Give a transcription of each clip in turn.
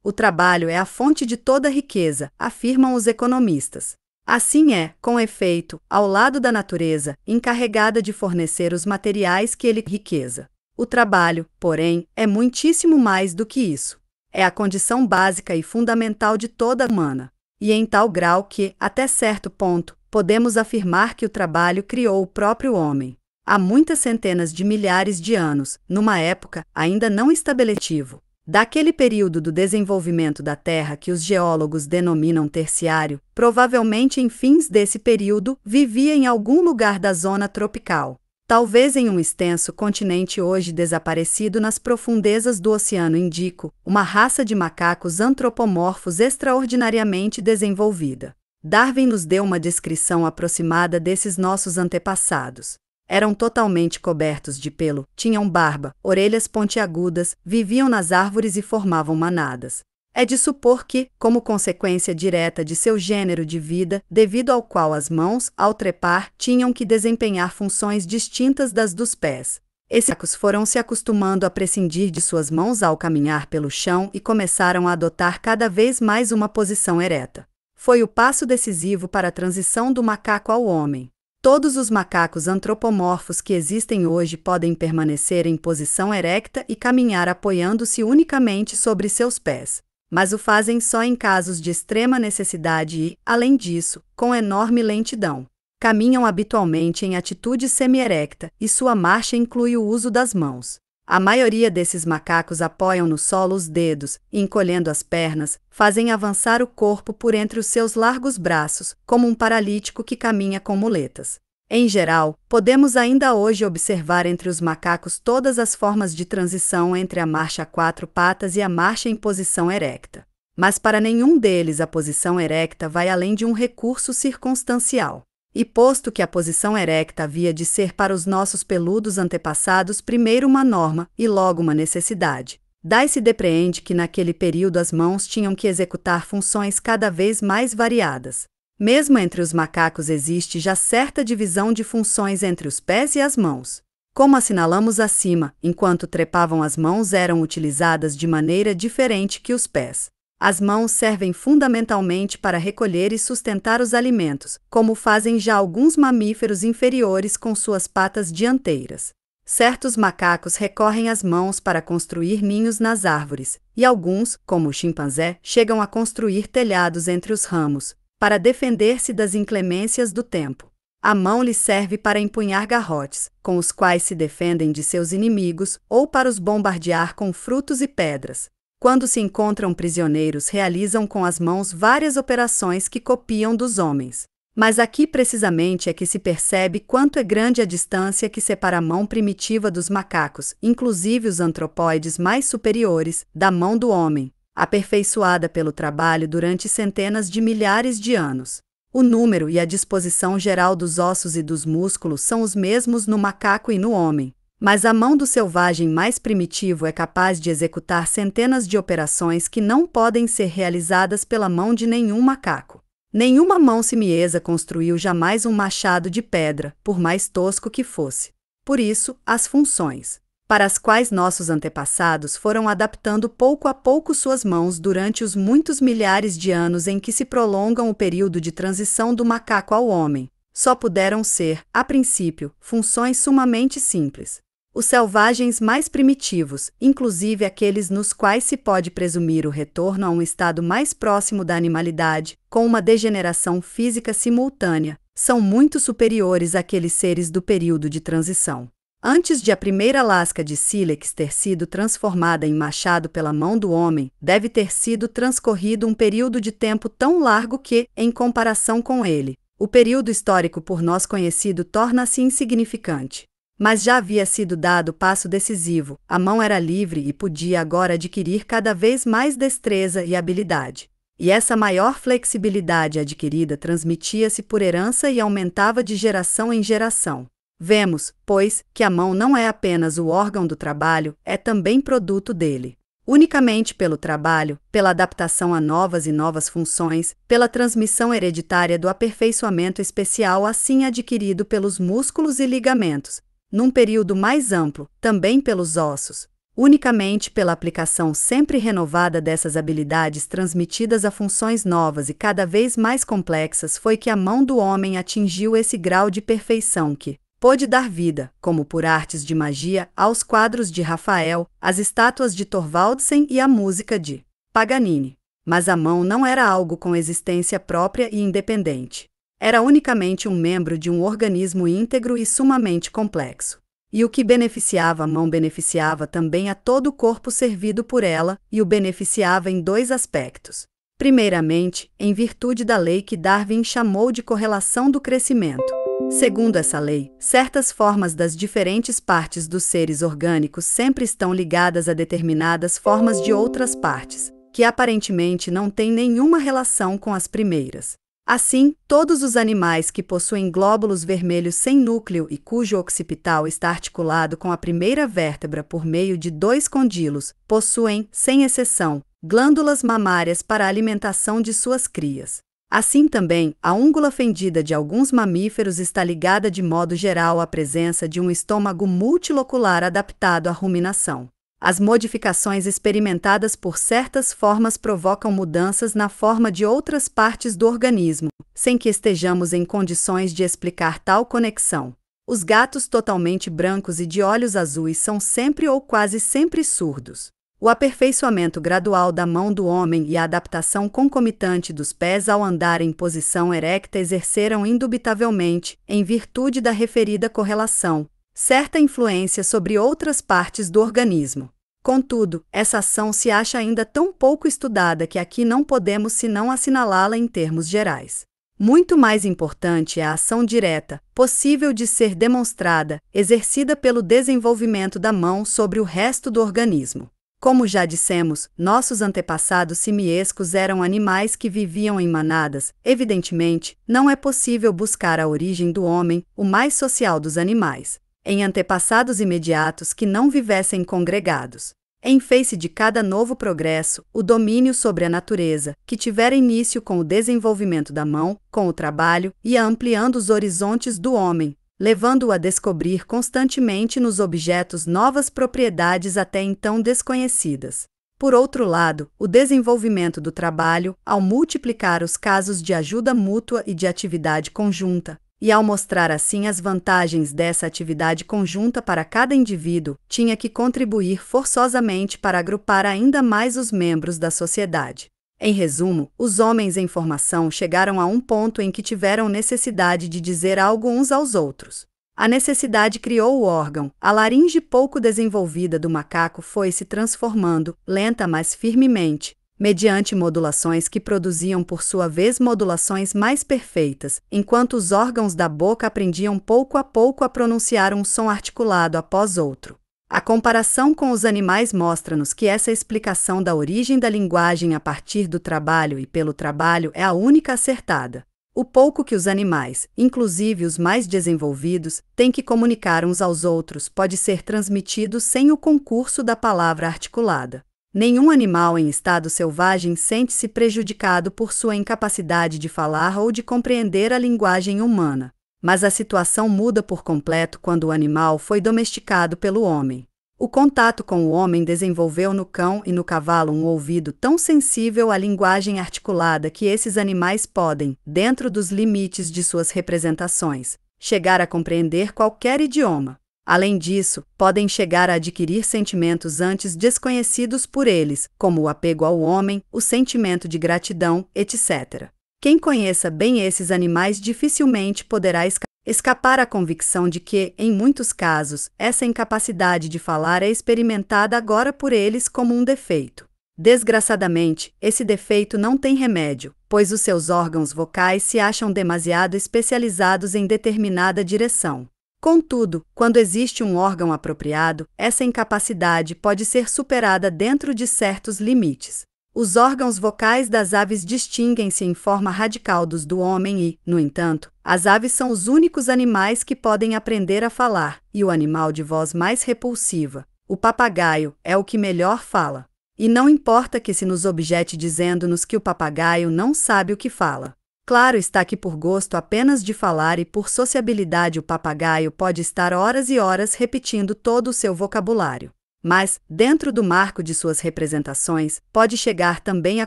O trabalho é a fonte de toda riqueza, afirmam os economistas. Assim é, com efeito, ao lado da natureza, encarregada de fornecer os materiais que ele riqueza. O trabalho, porém, é muitíssimo mais do que isso. É a condição básica e fundamental de toda humana. E em tal grau que, até certo ponto, podemos afirmar que o trabalho criou o próprio homem. Há muitas centenas de milhares de anos, numa época ainda não estabelecida, daquele período do desenvolvimento da Terra que os geólogos denominam terciário, provavelmente em fins desse período, vivia em algum lugar da zona tropical, talvez em um extenso continente hoje desaparecido nas profundezas do Oceano Índico, uma raça de macacos antropomorfos extraordinariamente desenvolvida. Darwin nos deu uma descrição aproximada desses nossos antepassados. Eram totalmente cobertos de pelo, tinham barba, orelhas pontiagudas, viviam nas árvores e formavam manadas. É de supor que, como consequência direta de seu gênero de vida, devido ao qual as mãos, ao trepar, tinham que desempenhar funções distintas das dos pés. Esses macacos foram se acostumando a prescindir de suas mãos ao caminhar pelo chão e começaram a adotar cada vez mais uma posição ereta. Foi o passo decisivo para a transição do macaco ao homem. Todos os macacos antropomorfos que existem hoje podem permanecer em posição erecta e caminhar apoiando-se unicamente sobre seus pés, mas o fazem só em casos de extrema necessidade e, além disso, com enorme lentidão. Caminham habitualmente em atitude semi-erecta, e sua marcha inclui o uso das mãos. A maioria desses macacos apoiam no solo os dedos e, encolhendo as pernas, fazem avançar o corpo por entre os seus largos braços, como um paralítico que caminha com muletas. Em geral, podemos ainda hoje observar entre os macacos todas as formas de transição entre a marcha a quatro patas e a marcha em posição erecta. Mas para nenhum deles a posição erecta vai além de um recurso circunstancial. E posto que a posição erecta havia de ser para os nossos peludos antepassados primeiro uma norma e logo uma necessidade, daí-se depreende que naquele período as mãos tinham que executar funções cada vez mais variadas. Mesmo entre os macacos existe já certa divisão de funções entre os pés e as mãos. Como assinalamos acima, enquanto trepavam as mãos eram utilizadas de maneira diferente que os pés. As mãos servem fundamentalmente para recolher e sustentar os alimentos, como fazem já alguns mamíferos inferiores com suas patas dianteiras. Certos macacos recorrem às mãos para construir ninhos nas árvores, e alguns, como o chimpanzé, chegam a construir telhados entre os ramos, para defender-se das inclemências do tempo. A mão lhes serve para empunhar garrotes, com os quais se defendem de seus inimigos, ou para os bombardear com frutos e pedras. Quando se encontram prisioneiros, realizam com as mãos várias operações que copiam dos homens. Mas aqui precisamente é que se percebe quanto é grande a distância que separa a mão primitiva dos macacos, inclusive os antropóides mais superiores, da mão do homem, aperfeiçoada pelo trabalho durante centenas de milhares de anos. O número e a disposição geral dos ossos e dos músculos são os mesmos no macaco e no homem. Mas a mão do selvagem mais primitivo é capaz de executar centenas de operações que não podem ser realizadas pela mão de nenhum macaco. Nenhuma mão simiesa construiu jamais um machado de pedra, por mais tosco que fosse. Por isso, as funções, para as quais nossos antepassados foram adaptando pouco a pouco suas mãos durante os muitos milhares de anos em que se prolongam o período de transição do macaco ao homem, só puderam ser, a princípio, funções sumamente simples. Os selvagens mais primitivos, inclusive aqueles nos quais se pode presumir o retorno a um estado mais próximo da animalidade, com uma degeneração física simultânea, são muito superiores àqueles seres do período de transição. Antes de a primeira lasca de sílex ter sido transformada em machado pela mão do homem, deve ter sido transcorrido um período de tempo tão largo que, em comparação com ele, o período histórico por nós conhecido torna-se insignificante. Mas já havia sido dado o passo decisivo, a mão era livre e podia agora adquirir cada vez mais destreza e habilidade. E essa maior flexibilidade adquirida transmitia-se por herança e aumentava de geração em geração. Vemos, pois, que a mão não é apenas o órgão do trabalho, é também produto dele. Unicamente pelo trabalho, pela adaptação a novas e novas funções, pela transmissão hereditária do aperfeiçoamento especial assim adquirido pelos músculos e ligamentos, num período mais amplo, também pelos ossos, Unicamente pela aplicação sempre renovada dessas habilidades transmitidas a funções novas e cada vez mais complexas foi que a mão do homem atingiu esse grau de perfeição que pôde dar vida, como por artes de magia, aos quadros de Rafael, às estátuas de Thorvaldsen e à música de Paganini. Mas a mão não era algo com existência própria e independente. Era unicamente um membro de um organismo íntegro e sumamente complexo. E o que beneficiava a mão beneficiava também a todo o corpo servido por ela, e o beneficiava em dois aspectos. Primeiramente, em virtude da lei que Darwin chamou de correlação do crescimento. Segundo essa lei, certas formas das diferentes partes dos seres orgânicos sempre estão ligadas a determinadas formas de outras partes, que aparentemente não têm nenhuma relação com as primeiras. Assim, todos os animais que possuem glóbulos vermelhos sem núcleo e cujo occipital está articulado com a primeira vértebra por meio de dois condilos, possuem, sem exceção, glândulas mamárias para a alimentação de suas crias. Assim também, a úngula fendida de alguns mamíferos está ligada de modo geral à presença de um estômago multilocular adaptado à ruminação. As modificações experimentadas por certas formas provocam mudanças na forma de outras partes do organismo, sem que estejamos em condições de explicar tal conexão. Os gatos totalmente brancos e de olhos azuis são sempre ou quase sempre surdos. O aperfeiçoamento gradual da mão do homem e a adaptação concomitante dos pés ao andar em posição erecta exerceram indubitavelmente, em virtude da referida correlação, certa influência sobre outras partes do organismo. Contudo, essa ação se acha ainda tão pouco estudada que aqui não podemos senão assinalá-la em termos gerais. Muito mais importante é a ação direta, possível de ser demonstrada, exercida pelo desenvolvimento da mão sobre o resto do organismo. Como já dissemos, nossos antepassados simiescos eram animais que viviam em manadas. Evidentemente, não é possível buscar a origem do homem, o mais social dos animais, em antepassados imediatos que não vivessem congregados. Em face de cada novo progresso, o domínio sobre a natureza, que tivera início com o desenvolvimento da mão, com o trabalho, ia ampliando os horizontes do homem, levando-o a descobrir constantemente nos objetos novas propriedades até então desconhecidas. Por outro lado, o desenvolvimento do trabalho, ao multiplicar os casos de ajuda mútua e de atividade conjunta, e ao mostrar assim as vantagens dessa atividade conjunta para cada indivíduo, tinha que contribuir forçosamente para agrupar ainda mais os membros da sociedade. Em resumo, os homens em formação chegaram a um ponto em que tiveram necessidade de dizer algo uns aos outros. A necessidade criou o órgão. A laringe pouco desenvolvida do macaco foi se transformando, lenta mas firmemente, mediante modulações que produziam por sua vez modulações mais perfeitas, enquanto os órgãos da boca aprendiam pouco a pouco a pronunciar um som articulado após outro. A comparação com os animais mostra-nos que essa explicação da origem da linguagem a partir do trabalho e pelo trabalho é a única acertada. O pouco que os animais, inclusive os mais desenvolvidos, têm que comunicar uns aos outros pode ser transmitido sem o concurso da palavra articulada. Nenhum animal em estado selvagem sente-se prejudicado por sua incapacidade de falar ou de compreender a linguagem humana. Mas a situação muda por completo quando o animal foi domesticado pelo homem. O contato com o homem desenvolveu no cão e no cavalo um ouvido tão sensível à linguagem articulada que esses animais podem, dentro dos limites de suas representações, chegar a compreender qualquer idioma. Além disso, podem chegar a adquirir sentimentos antes desconhecidos por eles, como o apego ao homem, o sentimento de gratidão, etc. Quem conheça bem esses animais dificilmente poderá escapar à convicção de que, em muitos casos, essa incapacidade de falar é experimentada agora por eles como um defeito. Desgraçadamente, esse defeito não tem remédio, pois os seus órgãos vocais se acham demasiado especializados em determinada direção. Contudo, quando existe um órgão apropriado, essa incapacidade pode ser superada dentro de certos limites. Os órgãos vocais das aves distinguem-se em forma radical dos do homem e, no entanto, as aves são os únicos animais que podem aprender a falar, e o animal de voz mais repulsiva, o papagaio, é o que melhor fala. E não importa que se nos objete dizendo-nos que o papagaio não sabe o que fala. Claro está que por gosto apenas de falar e por sociabilidade o papagaio pode estar horas e horas repetindo todo o seu vocabulário. mas, dentro do marco de suas representações, pode chegar também a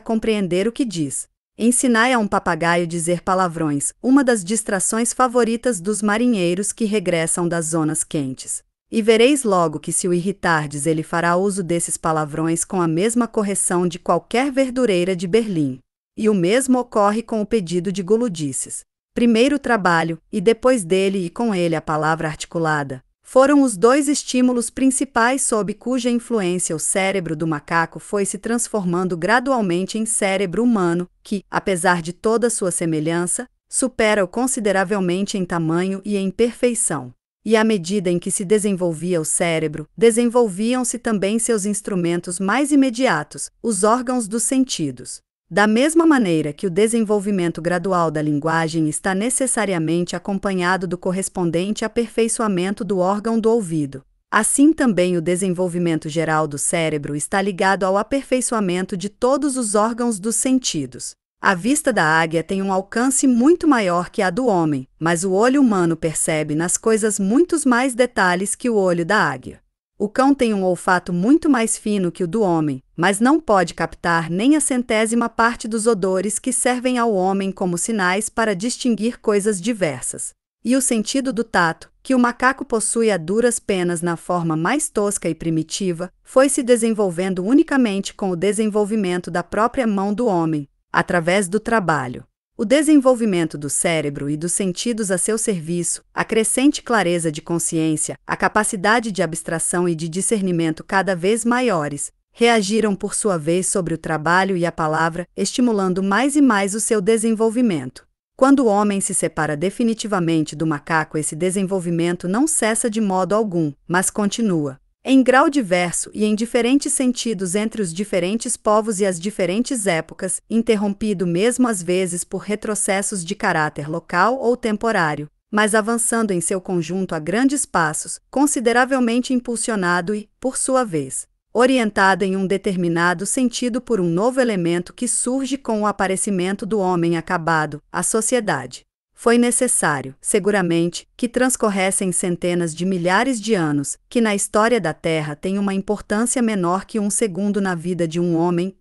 compreender o que diz. Ensinai a um papagaio dizer palavrões, uma das distrações favoritas dos marinheiros que regressam das zonas quentes. E vereis logo que se o irritardes ele fará uso desses palavrões com a mesma correção de qualquer verdureira de Berlim. E o mesmo ocorre com o pedido de guludices. Primeiro o trabalho, e depois dele e com ele a palavra articulada, foram os dois estímulos principais sob cuja influência o cérebro do macaco foi se transformando gradualmente em cérebro humano, que, apesar de toda sua semelhança, supera-o consideravelmente em tamanho e em perfeição. E à medida em que se desenvolvia o cérebro, desenvolviam-se também seus instrumentos mais imediatos, os órgãos dos sentidos. Da mesma maneira que o desenvolvimento gradual da linguagem está necessariamente acompanhado do correspondente aperfeiçoamento do órgão do ouvido, assim também o desenvolvimento geral do cérebro está ligado ao aperfeiçoamento de todos os órgãos dos sentidos. A vista da águia tem um alcance muito maior que a do homem, mas o olho humano percebe nas coisas muitos mais detalhes que o olho da águia. O cão tem um olfato muito mais fino que o do homem, mas não pode captar nem a 100ª parte dos odores que servem ao homem como sinais para distinguir coisas diversas. E o sentido do tato, que o macaco possui a duras penas na forma mais tosca e primitiva, foi se desenvolvendo unicamente com o desenvolvimento da própria mão do homem, através do trabalho. O desenvolvimento do cérebro e dos sentidos a seu serviço, a crescente clareza de consciência, a capacidade de abstração e de discernimento cada vez maiores, reagiram por sua vez sobre o trabalho e a palavra, estimulando mais e mais o seu desenvolvimento. Quando o homem se separa definitivamente do macaco, esse desenvolvimento não cessa de modo algum, mas continua. Em grau diverso e em diferentes sentidos entre os diferentes povos e as diferentes épocas, interrompido mesmo às vezes por retrocessos de caráter local ou temporário, mas avançando em seu conjunto a grandes passos, consideravelmente impulsionado e, por sua vez, orientado em um determinado sentido por um novo elemento que surge com o aparecimento do homem acabado, a sociedade. Foi necessário, seguramente, que transcorressem centenas de milhares de anos, que na história da Terra tem uma importância menor que um segundo na vida de um homem,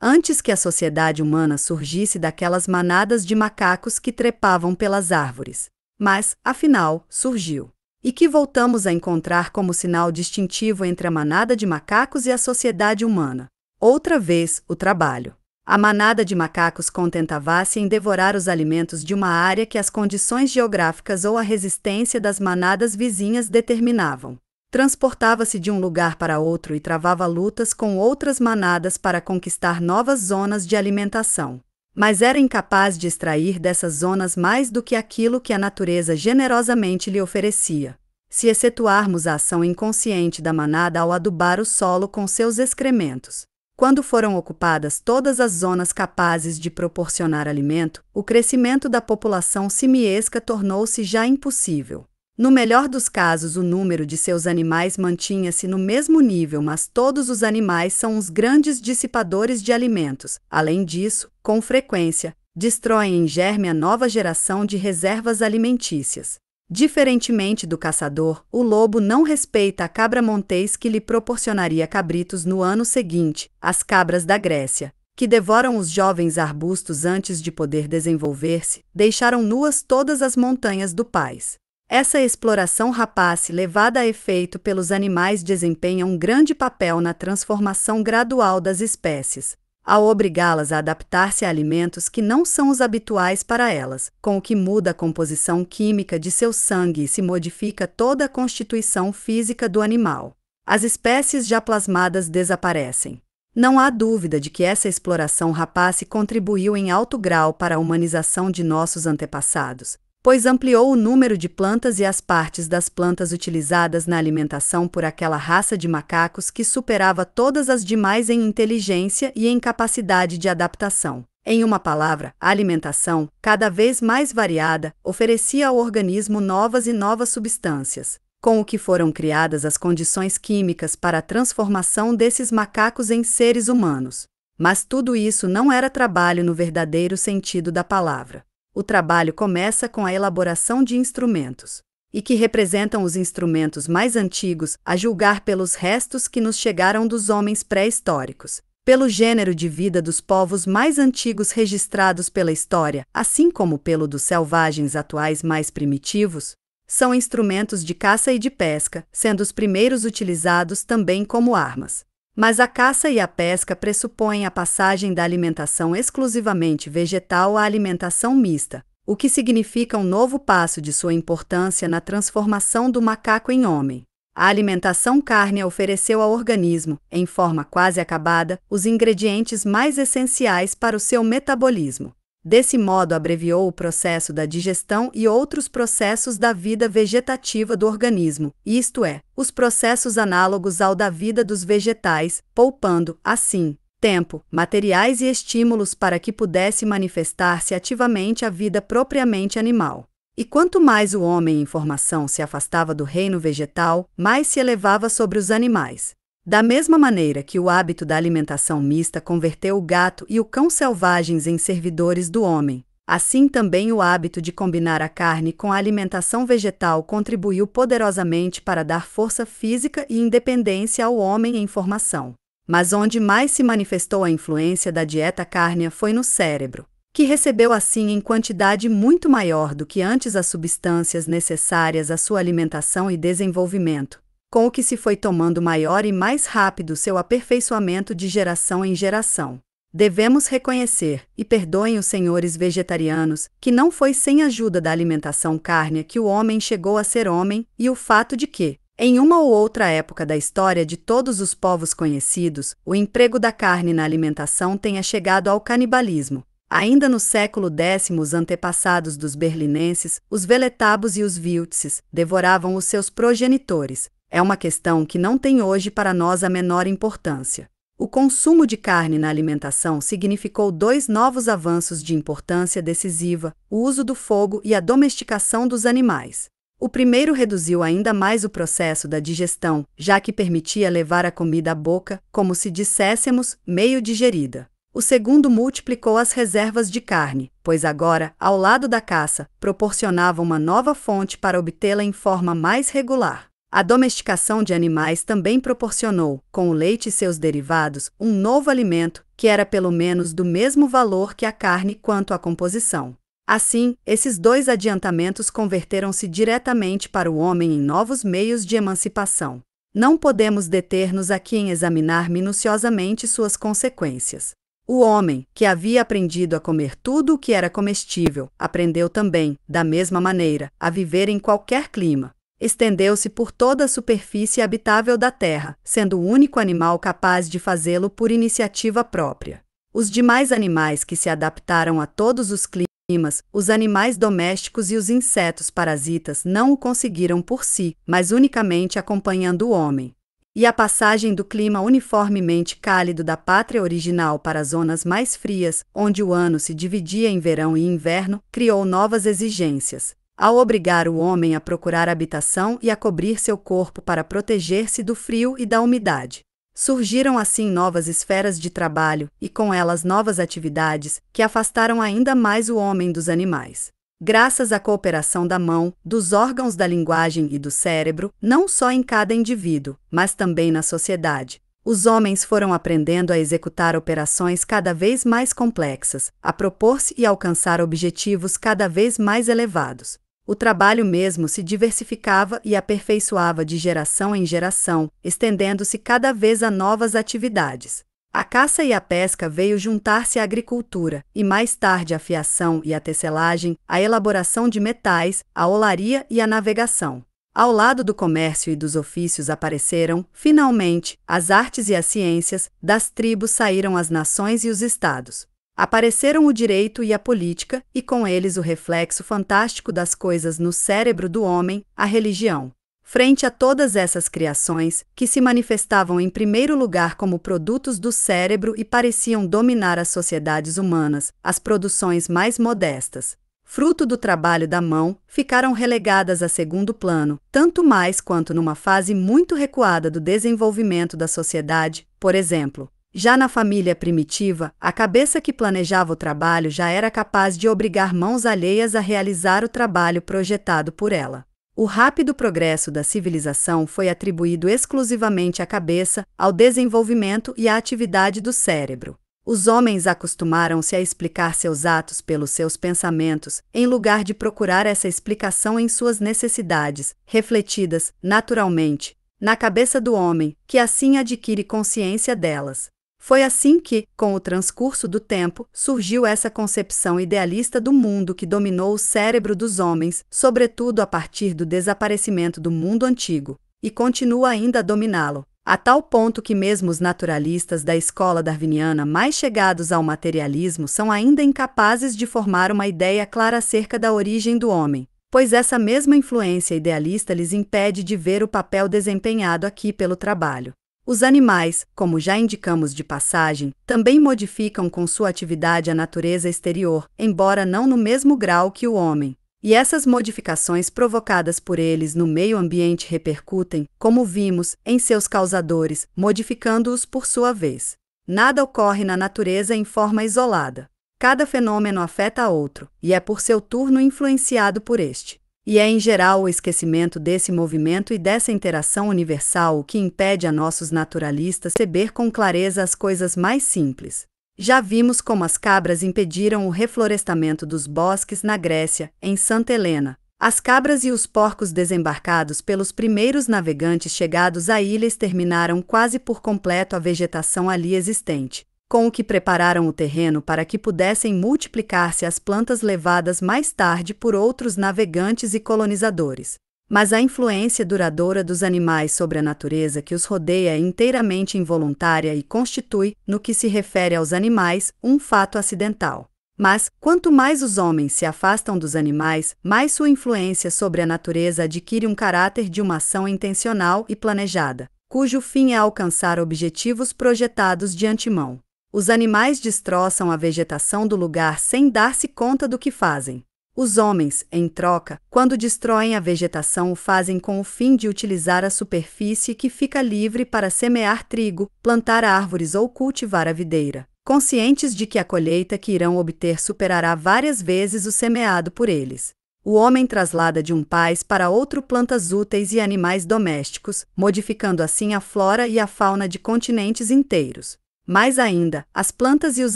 antes que a sociedade humana surgisse daquelas manadas de macacos que trepavam pelas árvores. Mas, afinal, surgiu. E que voltamos a encontrar como sinal distintivo entre a manada de macacos e a sociedade humana. Outra vez, o trabalho. A manada de macacos contentava-se em devorar os alimentos de uma área que as condições geográficas ou a resistência das manadas vizinhas determinavam. Transportava-se de um lugar para outro e travava lutas com outras manadas para conquistar novas zonas de alimentação. Mas era incapaz de extrair dessas zonas mais do que aquilo que a natureza generosamente lhe oferecia. Se excetuarmos a ação inconsciente da manada ao adubar o solo com seus excrementos. Quando foram ocupadas todas as zonas capazes de proporcionar alimento, o crescimento da população simiesca tornou-se já impossível. No melhor dos casos, o número de seus animais mantinha-se no mesmo nível, mas todos os animais são os grandes dissipadores de alimentos. Além disso, com frequência, destroem em germe a nova geração de reservas alimentícias. Diferentemente do caçador, o lobo não respeita a cabra montês que lhe proporcionaria cabritos no ano seguinte, as cabras da Grécia, que devoram os jovens arbustos antes de poder desenvolver-se, deixaram nuas todas as montanhas do país. Essa exploração rapaz levada a efeito pelos animais desempenha um grande papel na transformação gradual das espécies, ao obrigá-las a adaptar-se a alimentos que não são os habituais para elas, com o que muda a composição química de seu sangue e se modifica toda a constituição física do animal. As espécies já plasmadas desaparecem. Não há dúvida de que essa exploração rapaz contribuiu em alto grau para a humanização de nossos antepassados, pois ampliou o número de plantas e as partes das plantas utilizadas na alimentação por aquela raça de macacos que superava todas as demais em inteligência e em capacidade de adaptação. Em uma palavra, a alimentação, cada vez mais variada, oferecia ao organismo novas e novas substâncias, com o que foram criadas as condições químicas para a transformação desses macacos em seres humanos. Mas tudo isso não era trabalho no verdadeiro sentido da palavra. O trabalho começa com a elaboração de instrumentos. e que representam os instrumentos mais antigos, a julgar pelos restos que nos chegaram dos homens pré-históricos, pelo gênero de vida dos povos mais antigos registrados pela história, assim como pelo dos selvagens atuais mais primitivos, são instrumentos de caça e de pesca, sendo os primeiros utilizados também como armas. Mas a caça e a pesca pressupõem a passagem da alimentação exclusivamente vegetal à alimentação mista, o que significa um novo passo de sua importância na transformação do macaco em homem. A alimentação cárnea ofereceu ao organismo, em forma quase acabada, os ingredientes mais essenciais para o seu metabolismo. Desse modo, abreviou o processo da digestão e outros processos da vida vegetativa do organismo, isto é, os processos análogos ao da vida dos vegetais, poupando, assim, tempo, materiais e estímulos para que pudesse manifestar-se ativamente a vida propriamente animal. E quanto mais o homem em formação se afastava do reino vegetal, mais se elevava sobre os animais. Da mesma maneira que o hábito da alimentação mista converteu o gato e o cão selvagens em servidores do homem, assim também o hábito de combinar a carne com a alimentação vegetal contribuiu poderosamente para dar força física e independência ao homem em formação. Mas onde mais se manifestou a influência da dieta cárnea foi no cérebro, que recebeu assim em quantidade muito maior do que antes as substâncias necessárias à sua alimentação e desenvolvimento, com o que se foi tomando maior e mais rápido seu aperfeiçoamento de geração em geração. Devemos reconhecer, e perdoem os senhores vegetarianos, que não foi sem ajuda da alimentação cárnea que o homem chegou a ser homem, e o fato de que, em uma ou outra época da história de todos os povos conhecidos, o emprego da carne na alimentação tenha chegado ao canibalismo. Ainda no século X, os antepassados dos berlinenses, os veletabos e os viltses, devoravam os seus progenitores. É uma questão que não tem hoje para nós a menor importância. O consumo de carne na alimentação significou dois novos avanços de importância decisiva: o uso do fogo e a domesticação dos animais. O primeiro reduziu ainda mais o processo da digestão, já que permitia levar a comida à boca, como se disséssemos, meio digerida. O segundo multiplicou as reservas de carne, pois agora, ao lado da caça, proporcionava uma nova fonte para obtê-la em forma mais regular. A domesticação de animais também proporcionou, com o leite e seus derivados, um novo alimento, que era pelo menos do mesmo valor que a carne quanto à composição. Assim, esses dois adiantamentos converteram-se diretamente para o homem em novos meios de emancipação. Não podemos deter-nos aqui em examinar minuciosamente suas consequências. O homem, que havia aprendido a comer tudo o que era comestível, aprendeu também, da mesma maneira, a viver em qualquer clima. Estendeu-se por toda a superfície habitável da terra, sendo o único animal capaz de fazê-lo por iniciativa própria. Os demais animais que se adaptaram a todos os climas, os animais domésticos e os insetos parasitas não o conseguiram por si, mas unicamente acompanhando o homem. E a passagem do clima uniformemente cálido da pátria original para as zonas mais frias, onde o ano se dividia em verão e inverno, criou novas exigências. Ao obrigar o homem a procurar habitação e a cobrir seu corpo para proteger-se do frio e da umidade, surgiram assim novas esferas de trabalho e com elas novas atividades que afastaram ainda mais o homem dos animais. Graças à cooperação da mão, dos órgãos da linguagem e do cérebro, não só em cada indivíduo, mas também na sociedade, os homens foram aprendendo a executar operações cada vez mais complexas, a propor-se e alcançar objetivos cada vez mais elevados. O trabalho mesmo se diversificava e aperfeiçoava de geração em geração, estendendo-se cada vez a novas atividades. A caça e a pesca veio juntar-se à agricultura, e mais tarde a fiação e a tecelagem, a elaboração de metais, a olaria e a navegação. Ao lado do comércio e dos ofícios apareceram, finalmente, as artes e as ciências, das tribos saíram as nações e os estados. Apareceram o direito e a política, e com eles o reflexo fantástico das coisas no cérebro do homem, a religião. Frente a todas essas criações, que se manifestavam em primeiro lugar como produtos do cérebro e pareciam dominar as sociedades humanas, as produções mais modestas, fruto do trabalho da mão, ficaram relegadas a segundo plano, tanto mais quanto numa fase muito recuada do desenvolvimento da sociedade, por exemplo. Já na família primitiva, a cabeça que planejava o trabalho já era capaz de obrigar mãos alheias a realizar o trabalho projetado por ela. O rápido progresso da civilização foi atribuído exclusivamente à cabeça, ao desenvolvimento e à atividade do cérebro. Os homens acostumaram-se a explicar seus atos pelos seus pensamentos, em lugar de procurar essa explicação em suas necessidades, refletidas, naturalmente, na cabeça do homem, que assim adquire consciência delas. Foi assim que, com o transcurso do tempo, surgiu essa concepção idealista do mundo que dominou o cérebro dos homens, sobretudo a partir do desaparecimento do mundo antigo, e continua ainda a dominá-lo, a tal ponto que mesmo os naturalistas da escola darwiniana mais chegados ao materialismo são ainda incapazes de formar uma ideia clara acerca da origem do homem, pois essa mesma influência idealista lhes impede de ver o papel desempenhado aqui pelo trabalho. Os animais, como já indicamos de passagem, também modificam com sua atividade a natureza exterior, embora não no mesmo grau que o homem. E essas modificações provocadas por eles no meio ambiente repercutem, como vimos, em seus causadores, modificando-os por sua vez. Nada ocorre na natureza em forma isolada. Cada fenômeno afeta a outro, e é por seu turno influenciado por este. E é em geral o esquecimento desse movimento e dessa interação universal o que impede a nossos naturalistas perceber com clareza as coisas mais simples. Já vimos como as cabras impediram o reflorestamento dos bosques na Grécia, em Santa Helena. As cabras e os porcos desembarcados pelos primeiros navegantes chegados à ilha exterminaram quase por completo a vegetação ali existente, com o que prepararam o terreno para que pudessem multiplicar-se as plantas levadas mais tarde por outros navegantes e colonizadores. Mas a influência duradoura dos animais sobre a natureza que os rodeia é inteiramente involuntária e constitui, no que se refere aos animais, um fato acidental. Mas, quanto mais os homens se afastam dos animais, mais sua influência sobre a natureza adquire um caráter de uma ação intencional e planejada, cujo fim é alcançar objetivos projetados de antemão. Os animais destroçam a vegetação do lugar sem dar-se conta do que fazem. Os homens, em troca, quando destroem a vegetação, o fazem com o fim de utilizar a superfície que fica livre para semear trigo, plantar árvores ou cultivar a videira, conscientes de que a colheita que irão obter superará várias vezes o semeado por eles. O homem traslada de um país para outro plantas úteis e animais domésticos, modificando assim a flora e a fauna de continentes inteiros. Mais ainda, as plantas e os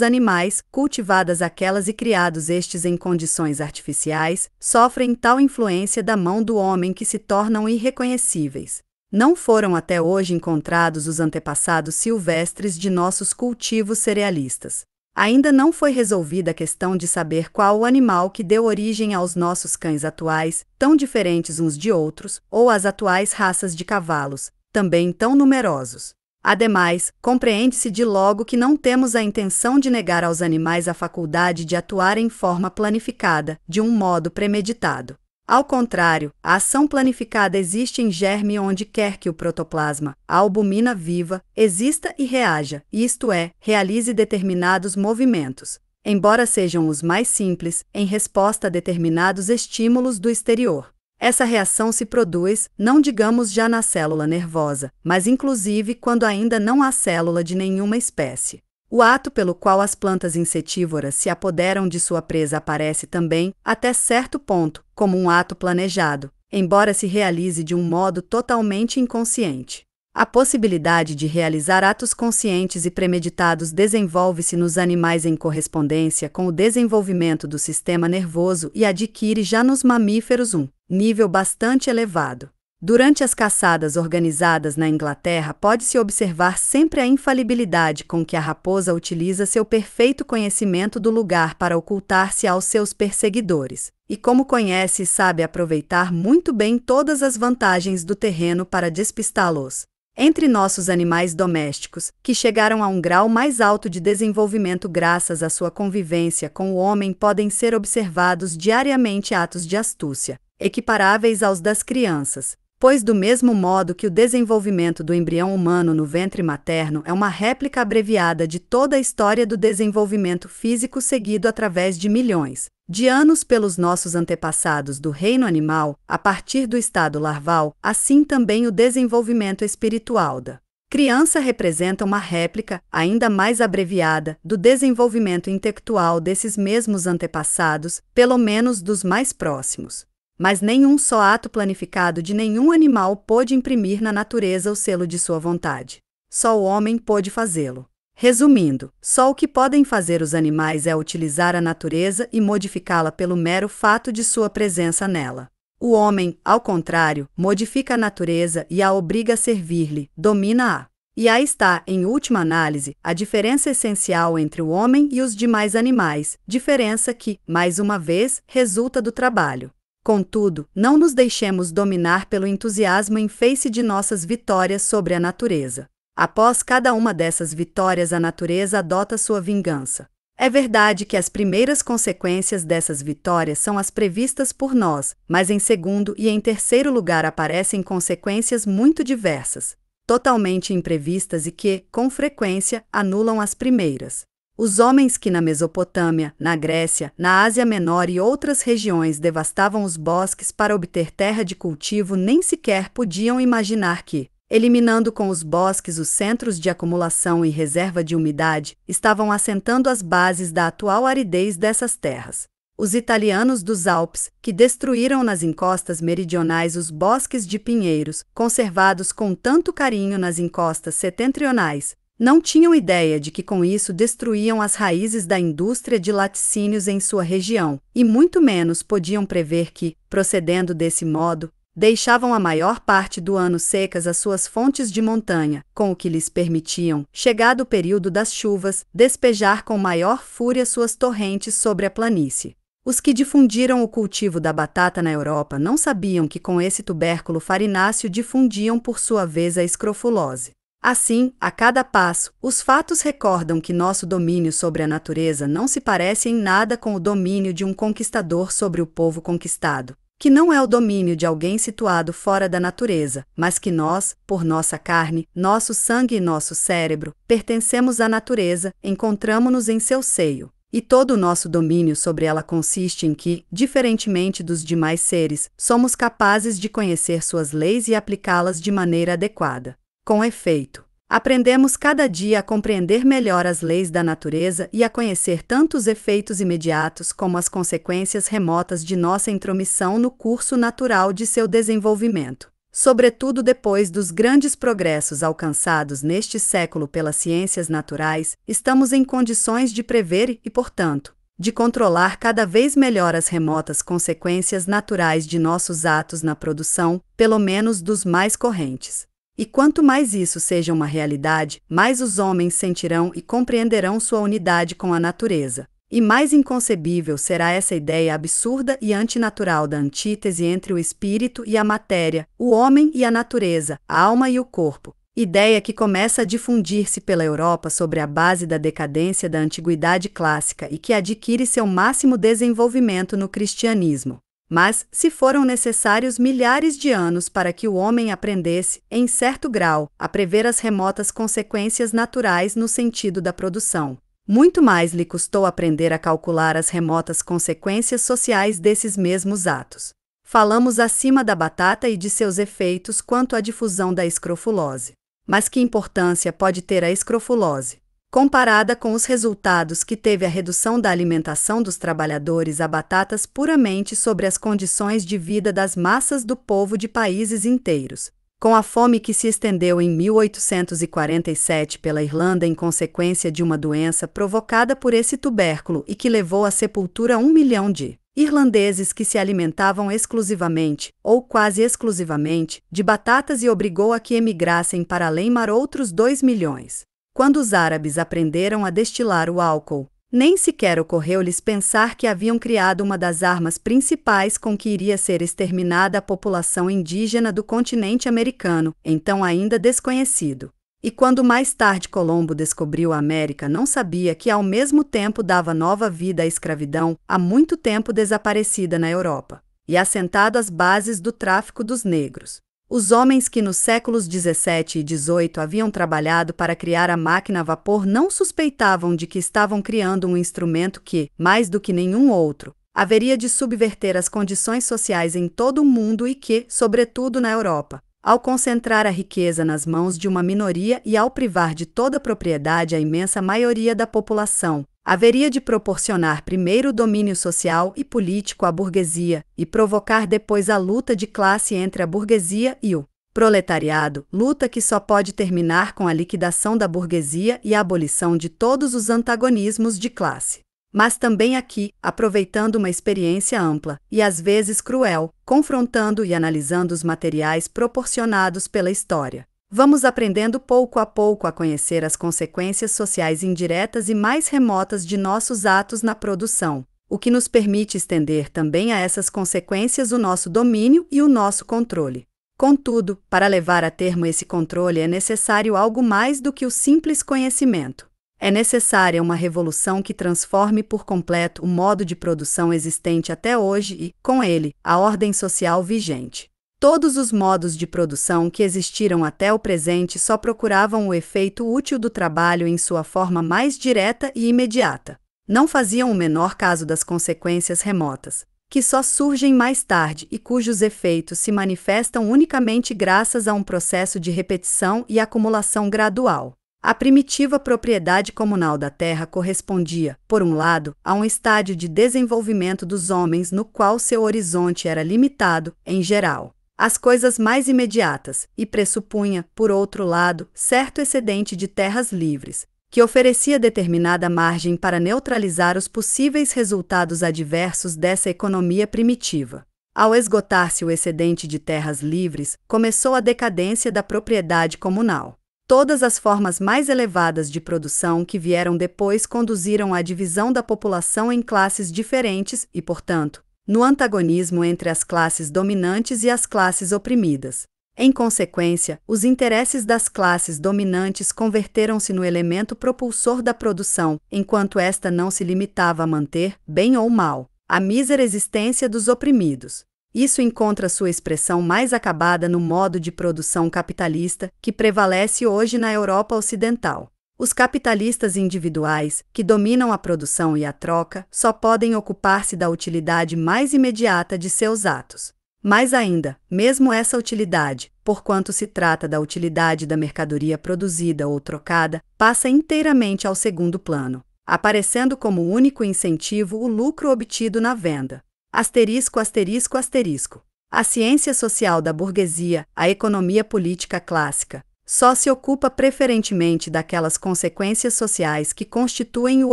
animais, cultivadas aquelas e criados estes em condições artificiais, sofrem tal influência da mão do homem que se tornam irreconhecíveis. Não foram até hoje encontrados os antepassados silvestres de nossos cultivos cerealistas. Ainda não foi resolvida a questão de saber qual o animal que deu origem aos nossos cães atuais, tão diferentes uns de outros, ou às atuais raças de cavalos, também tão numerosos. Ademais, compreende-se de logo que não temos a intenção de negar aos animais a faculdade de atuar em forma planificada, de um modo premeditado. Ao contrário, a ação planificada existe em germe onde quer que o protoplasma, a albumina viva, exista e reaja, isto é, realize determinados movimentos, embora sejam os mais simples, em resposta a determinados estímulos do exterior. Essa reação se produz, não digamos já na célula nervosa, mas inclusive quando ainda não há célula de nenhuma espécie. O ato pelo qual as plantas insetívoras se apoderam de sua presa aparece também, até certo ponto, como um ato planejado, embora se realize de um modo totalmente inconsciente. A possibilidade de realizar atos conscientes e premeditados desenvolve-se nos animais em correspondência com o desenvolvimento do sistema nervoso e adquire já nos mamíferos um nível bastante elevado. Durante as caçadas organizadas na Inglaterra, pode-se observar sempre a infalibilidade com que a raposa utiliza seu perfeito conhecimento do lugar para ocultar-se aos seus perseguidores, e como conhece e sabe aproveitar muito bem todas as vantagens do terreno para despistá-los. Entre nossos animais domésticos, que chegaram a um grau mais alto de desenvolvimento graças à sua convivência com o homem, podem ser observados diariamente atos de astúcia, equiparáveis aos das crianças, pois do mesmo modo que o desenvolvimento do embrião humano no ventre materno é uma réplica abreviada de toda a história do desenvolvimento físico seguido através de milhões de anos pelos nossos antepassados do reino animal, a partir do estado larval, assim também o desenvolvimento espiritual da criança representa uma réplica, ainda mais abreviada, do desenvolvimento intelectual desses mesmos antepassados, pelo menos dos mais próximos. mas nenhum só ato planificado de nenhum animal pôde imprimir na natureza o selo de sua vontade. Só o homem pôde fazê-lo. Resumindo, só o que podem fazer os animais é utilizar a natureza e modificá-la pelo mero fato de sua presença nela. O homem, ao contrário, modifica a natureza e a obriga a servir-lhe, domina-a. E aí está, em última análise, a diferença essencial entre o homem e os demais animais, diferença que, mais uma vez, resulta do trabalho. Contudo, não nos deixemos dominar pelo entusiasmo em face de nossas vitórias sobre a natureza. Após cada uma dessas vitórias, a natureza adota sua vingança. É verdade que as primeiras consequências dessas vitórias são as previstas por nós, mas em segundo e em terceiro lugar aparecem consequências muito diversas, totalmente imprevistas e que, com frequência, anulam as primeiras. Os homens que na Mesopotâmia, na Grécia, na Ásia Menor e outras regiões devastavam os bosques para obter terra de cultivo nem sequer podiam imaginar que, eliminando com os bosques os centros de acumulação e reserva de umidade, estavam assentando as bases da atual aridez dessas terras. Os italianos dos Alpes, que destruíram nas encostas meridionais os bosques de pinheiros, conservados com tanto carinho nas encostas setentrionais, não tinham ideia de que com isso destruíam as raízes da indústria de laticínios em sua região, e muito menos podiam prever que, procedendo desse modo, deixavam a maior parte do ano secas as suas fontes de montanha, com o que lhes permitiam, chegado o período das chuvas, despejar com maior fúria suas torrentes sobre a planície. Os que difundiram o cultivo da batata na Europa não sabiam que com esse tubérculo farináceo difundiam por sua vez a escrofulose. Assim, a cada passo, os fatos recordam que nosso domínio sobre a natureza não se parece em nada com o domínio de um conquistador sobre o povo conquistado, que não é o domínio de alguém situado fora da natureza, mas que nós, por nossa carne, nosso sangue e nosso cérebro, pertencemos à natureza, encontramo-nos em seu seio. E todo o nosso domínio sobre ela consiste em que, diferentemente dos demais seres, somos capazes de conhecer suas leis e aplicá-las de maneira adequada. Com efeito, aprendemos cada dia a compreender melhor as leis da natureza e a conhecer tanto os efeitos imediatos como as consequências remotas de nossa intromissão no curso natural de seu desenvolvimento. Sobretudo depois dos grandes progressos alcançados neste século pelas ciências naturais, estamos em condições de prever e, portanto, de controlar cada vez melhor as remotas consequências naturais de nossos atos na produção, pelo menos dos mais correntes. E quanto mais isso seja uma realidade, mais os homens sentirão e compreenderão sua unidade com a natureza. E mais inconcebível será essa ideia absurda e antinatural da antítese entre o espírito e a matéria, o homem e a natureza, a alma e o corpo. Ideia que começa a difundir-se pela Europa sobre a base da decadência da antiguidade clássica e que adquire seu máximo desenvolvimento no cristianismo. Mas, se foram necessários milhares de anos para que o homem aprendesse, em certo grau, a prever as remotas consequências naturais no sentido da produção, muito mais lhe custou aprender a calcular as remotas consequências sociais desses mesmos atos. Falamos acima da batata e de seus efeitos quanto à difusão da escrofulose. Mas que importância pode ter a escrofulose, comparada com os resultados que teve a redução da alimentação dos trabalhadores a batatas puramente sobre as condições de vida das massas do povo de países inteiros? Com a fome que se estendeu em 1847 pela Irlanda em consequência de uma doença provocada por esse tubérculo e que levou à sepultura 1 milhão de irlandeses que se alimentavam exclusivamente, ou quase exclusivamente, de batatas e obrigou a que emigrassem para além-mar outros 2 milhões. Quando os árabes aprenderam a destilar o álcool, nem sequer ocorreu-lhes pensar que haviam criado uma das armas principais com que iria ser exterminada a população indígena do continente americano, então ainda desconhecido. E quando mais tarde Colombo descobriu a América, não sabia que ao mesmo tempo dava nova vida à escravidão, há muito tempo desaparecida na Europa, e assentado as bases do tráfico dos negros. Os homens que nos séculos 17 e 18 haviam trabalhado para criar a máquina a vapor não suspeitavam de que estavam criando um instrumento que, mais do que nenhum outro, haveria de subverter as condições sociais em todo o mundo e que, sobretudo na Europa, ao concentrar a riqueza nas mãos de uma minoria e ao privar de toda propriedade a imensa maioria da população, haveria de proporcionar primeiro o domínio social e político à burguesia e provocar depois a luta de classe entre a burguesia e o proletariado, luta que só pode terminar com a liquidação da burguesia e a abolição de todos os antagonismos de classe. Mas também aqui, aproveitando uma experiência ampla, e às vezes cruel, confrontando e analisando os materiais proporcionados pela história, vamos aprendendo pouco a pouco a conhecer as consequências sociais indiretas e mais remotas de nossos atos na produção, o que nos permite estender também a essas consequências o nosso domínio e o nosso controle. Contudo, para levar a termo esse controle é necessário algo mais do que o simples conhecimento. É necessária uma revolução que transforme por completo o modo de produção existente até hoje e, com ele, a ordem social vigente. Todos os modos de produção que existiram até o presente só procuravam o efeito útil do trabalho em sua forma mais direta e imediata. Não faziam o menor caso das consequências remotas, que só surgem mais tarde e cujos efeitos se manifestam unicamente graças a um processo de repetição e acumulação gradual. A primitiva propriedade comunal da terra correspondia, por um lado, a um estádio de desenvolvimento dos homens no qual seu horizonte era limitado, em geral, às coisas mais imediatas, e pressupunha, por outro lado, certo excedente de terras livres, que oferecia determinada margem para neutralizar os possíveis resultados adversos dessa economia primitiva. Ao esgotar-se o excedente de terras livres, começou a decadência da propriedade comunal. Todas as formas mais elevadas de produção que vieram depois conduziram à divisão da população em classes diferentes e, portanto, no antagonismo entre as classes dominantes e as classes oprimidas. Em consequência, os interesses das classes dominantes converteram-se no elemento propulsor da produção, enquanto esta não se limitava a manter, bem ou mal, a mísera existência dos oprimidos. Isso encontra sua expressão mais acabada no modo de produção capitalista que prevalece hoje na Europa Ocidental. Os capitalistas individuais, que dominam a produção e a troca, só podem ocupar-se da utilidade mais imediata de seus atos. Mais ainda, mesmo essa utilidade, porquanto se trata da utilidade da mercadoria produzida ou trocada, passa inteiramente ao segundo plano, aparecendo como único incentivo o lucro obtido na venda. Asterisco, asterisco, asterisco. A ciência social da burguesia, a economia política clássica, só se ocupa preferentemente daquelas consequências sociais que constituem o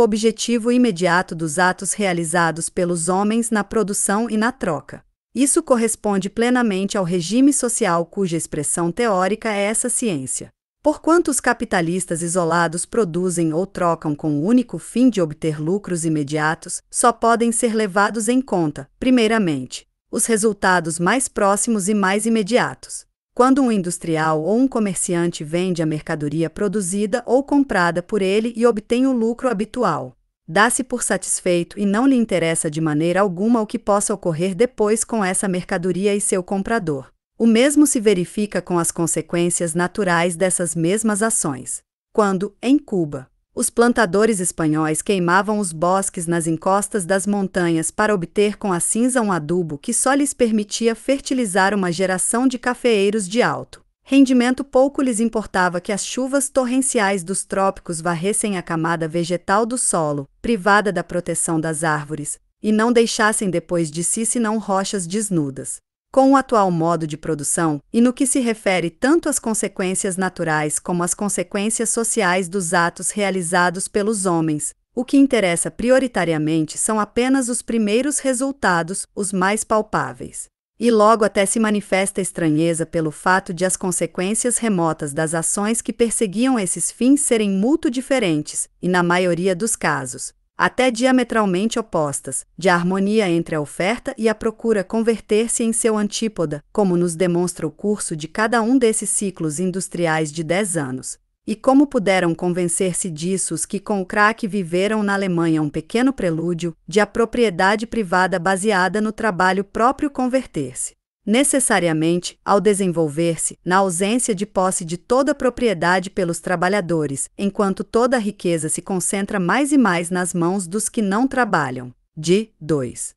objetivo imediato dos atos realizados pelos homens na produção e na troca. Isso corresponde plenamente ao regime social cuja expressão teórica é essa ciência. Porquanto os capitalistas isolados produzem ou trocam com o único fim de obter lucros imediatos, só podem ser levados em conta, primeiramente, os resultados mais próximos e mais imediatos. Quando um industrial ou um comerciante vende a mercadoria produzida ou comprada por ele e obtém o lucro habitual, dá-se por satisfeito e não lhe interessa de maneira alguma o que possa ocorrer depois com essa mercadoria e seu comprador. O mesmo se verifica com as consequências naturais dessas mesmas ações. Quando, em Cuba, os plantadores espanhóis queimavam os bosques nas encostas das montanhas para obter com a cinza um adubo que só lhes permitia fertilizar uma geração de cafeeiros de alto rendimento, pouco lhes importava que as chuvas torrenciais dos trópicos varressem a camada vegetal do solo, privada da proteção das árvores, e não deixassem depois de si senão rochas desnudas. Com o atual modo de produção, e no que se refere tanto às consequências naturais como às consequências sociais dos atos realizados pelos homens, o que interessa prioritariamente são apenas os primeiros resultados, os mais palpáveis. E logo até se manifesta estranheza pelo fato de as consequências remotas das ações que perseguiam esses fins serem muito diferentes, e na maioria dos casos, até diametralmente opostas, de harmonia entre a oferta e a procura converter-se em seu antípoda, como nos demonstra o curso de cada um desses ciclos industriais de 10 anos. E como puderam convencer-se disso os que com o crack viveram na Alemanha um pequeno prelúdio de a propriedade privada baseada no trabalho próprio converter-se, necessariamente, ao desenvolver-se, na ausência de posse de toda a propriedade pelos trabalhadores, enquanto toda a riqueza se concentra mais e mais nas mãos dos que não trabalham. De 2.